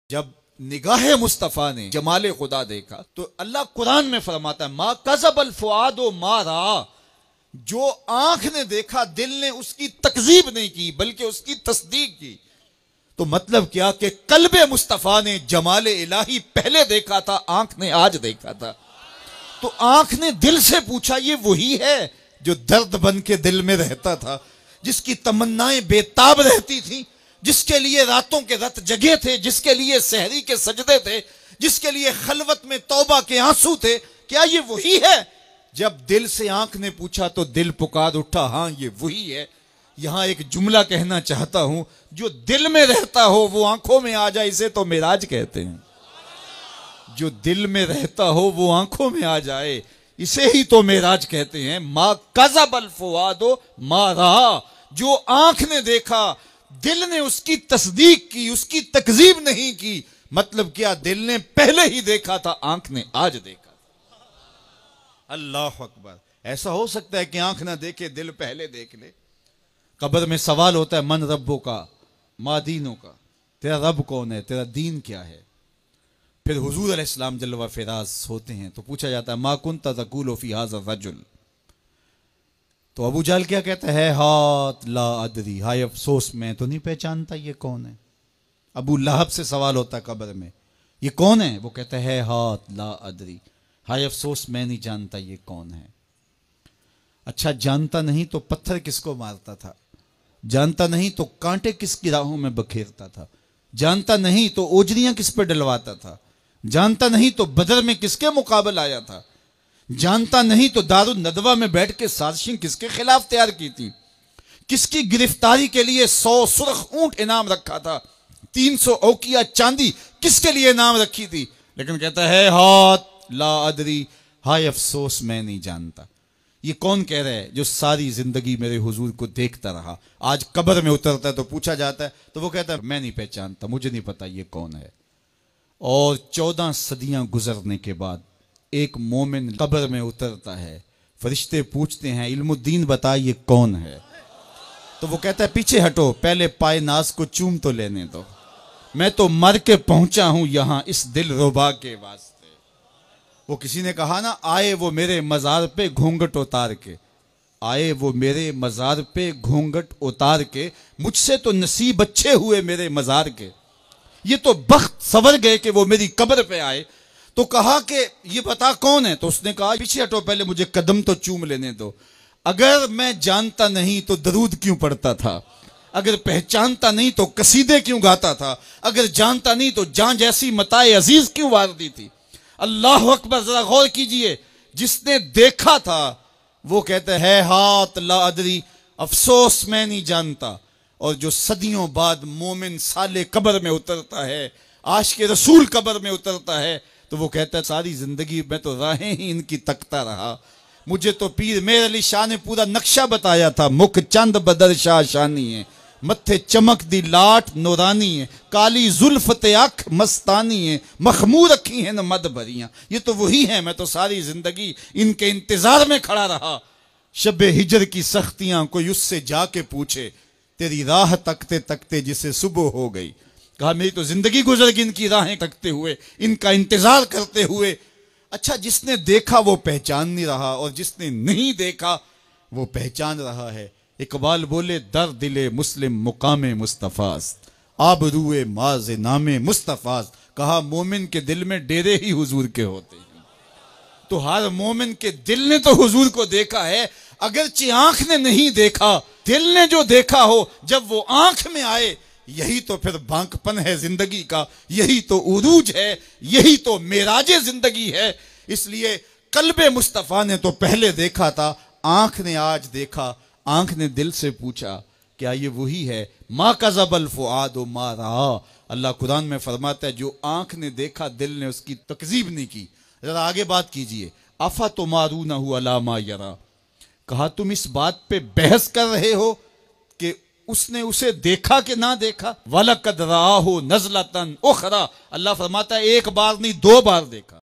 जब निगाह मुस्तफ़ा ने जमाले खुदा देखा तो अल्लाह कुरान में फरमाता है मा कज़बल फुआदो मा रा, जो आंख ने देखा दिल ने उसकी तकजीब नहीं की बल्कि उसकी तस्दीक की। तो मतलब क्या कि कल्बे मुस्तफ़ा ने जमाले इलाही पहले देखा था, आंख ने आज देखा था। तो आंख ने दिल से पूछा ये वही है जो दर्द बन के दिल में रहता था, जिसकी तमन्नाएं बेताब रहती थी, जिसके लिए रातों के रत जगे थे, जिसके लिए सहरी के सजदे थे, जिसके लिए खलवत में तौबा के आंसू थे। क्या ये वही है? जब दिल से आंख ने पूछा तो दिल पुकार उठा, हां ये वही है। यहां एक जुमला कहना चाहता हूं, जो दिल में रहता हो वो आंखों में आ जाए, इसे तो मेराज कहते हैं। जो दिल में रहता हो वो आंखों में आ जाए, इसे ही तो मेराज कहते हैं। मा कज़बल फुआदो मा रा, जो आंख ने देखा दिल ने उसकी तस्दीक की, उसकी तकजीब नहीं की। मतलब क्या, दिल ने पहले ही देखा था, आंख ने आज देखा। अल्लाह अकबर। ऐसा हो सकता है कि आंख ना देखे दिल पहले देख ले। कब्र में सवाल होता है मन रब्बो का मा दीनों का, तेरा रब कौन है, तेरा दीन क्या है। फिर हुजूर अलैहिस्सलाम जल्वा फिराज होते हैं तो पूछा जाता है मा कुन्ता तक़ूलु फी हाज़ा रजुल। तो अबू जहल क्या कहता है, हाथ ला अदरी, हाय अफसोस मैं तो नहीं पहचानता ये कौन है। अबू लहब से सवाल होता है कब्र में, ये कौन है। वो कहता है हाथ ला अदरी, हाय अफसोस मैं नहीं जानता ये कौन है। अच्छा, जानता नहीं तो पत्थर किसको मारता था, जानता नहीं तो कांटे किसकी राहों में बखेरता था, जानता नहीं तो ओजरियां किस पर डलवाता था, जानता नहीं तो बदर में किसके मुकाबले आया था, जानता नहीं तो दारुन नदवा में बैठ के साजिशें किसके खिलाफ तैयार की थी, किसकी गिरफ्तारी के लिए 100 सुर्ख ऊंट इनाम रखा था, 300 औकिया चांदी किसके लिए इनाम रखी थी। लेकिन कहता है हाथ ला अदरी, हाय अफसोस मैं नहीं जानता। ये कौन कह रहा है जो सारी जिंदगी मेरे हुजूर को देखता रहा, आज कब्र में उतरता है तो पूछा जाता है तो वो कहता है मैं नहीं पहचानता, मुझे नहीं पता ये कौन है। और 14 सदियां गुजरने के बाद एक मोमिन कब्र में उतरता है, फरिश्ते पूछते हैं इल्मुद्दीन बता ये कौन है। तो वो कहता है पीछे हटो, पहले पाए नाज को चूम तो लेने दो, मैं तो मर के पहुंचा हूं यहां इस दिल रुबा के वास्ते। वो किसी ने कहा ना, आए वो मेरे मजार पे घूंघट उतार के, आए वो मेरे मजार पे घूंघट उतार के, मुझसे तो नसीब अच्छे हुए मेरे मजार के, ये तो बख्त सवर गए कि वो मेरी कब्र पे आए। तो कहा कि ये बता कौन है। तो उसने कहा पीछे हटो, पहले मुझे कदम तो चूम लेने दो। अगर मैं जानता नहीं तो दरूद क्यों पढ़ता था, अगर पहचानता नहीं तो कसीदे क्यों गाता था, अगर जानता नहीं तो जान जैसी मताए अजीज क्यों वार दी थी। अल्लाह अकबर। जरा गौर कीजिए, जिसने देखा था वो कहता है हाथ ला अदरी, अफसोस मैं नहीं जानता। और जो सदियों बाद मोमिन साले कब्र में उतरता है, आशिक़ रसूल कब्र में उतरता है, तो वो कहता है सारी जिंदगी मैं तो राहें ही इनकी तकता रहा, मुझे तो पीर मेर अली शाह ने पूरा नक्शा बताया था। मुख चंद बदर शाह शानी है, मत्थे चमक दी लाट नूरानी है, काली जुल्फ ते अख मस्तानी है, मखमूर रखी है न मद भरियां। ये तो वही है, मैं तो सारी जिंदगी इनके इंतजार में खड़ा रहा। शबे हिजर की सख्तियां कोई उससे जाके पूछे, तेरी राह तकते तकते जिसे सुबह हो गई। कहा मेरी तो जिंदगी गुजर गई इनकी राहें तकते हुए, इनका इंतजार करते हुए। अच्छा, जिसने देखा वो पहचान नहीं रहा और जिसने नहीं देखा वो पहचान रहा है। इकबाल बोले दर दिले मुस्लिम मुकामे मुस्तफ़ास्त, आबरूए माज नामे मुस्तफ़ास्त। कहा मोमिन के दिल में डेरे ही हुजूर के होते हैं। तो हर मोमिन के दिल ने तो हुजूर को देखा है, अगरचे आंख ने नहीं देखा, दिल ने जो देखा हो जब वो आंख में आए, यही तो फिर बांकपन है जिंदगी का, यही तो उरूज है, यही तो मेराजे जिंदगी है। इसलिए कल्बे मुस्तफ़ा ने तो पहले देखा था, आंख ने आज देखा। आंख ने दिल से पूछा क्या ये वही है। मा कज़बल फुआदो मा रा, अल्लाह कुरान में फरमाता है जो आंख ने देखा दिल ने उसकी तकजीब नहीं की। जरा आगे बात कीजिए, अफा तो मारूनहु अला मा यरा, कहा तुम इस बात पे बहस कर रहे हो कि उसने उसे देखा कि ना देखा। वलक़द राअहु नज़लतन उख़रा, अल्लाह फरमाता है एक बार नहीं 2 बार देखा।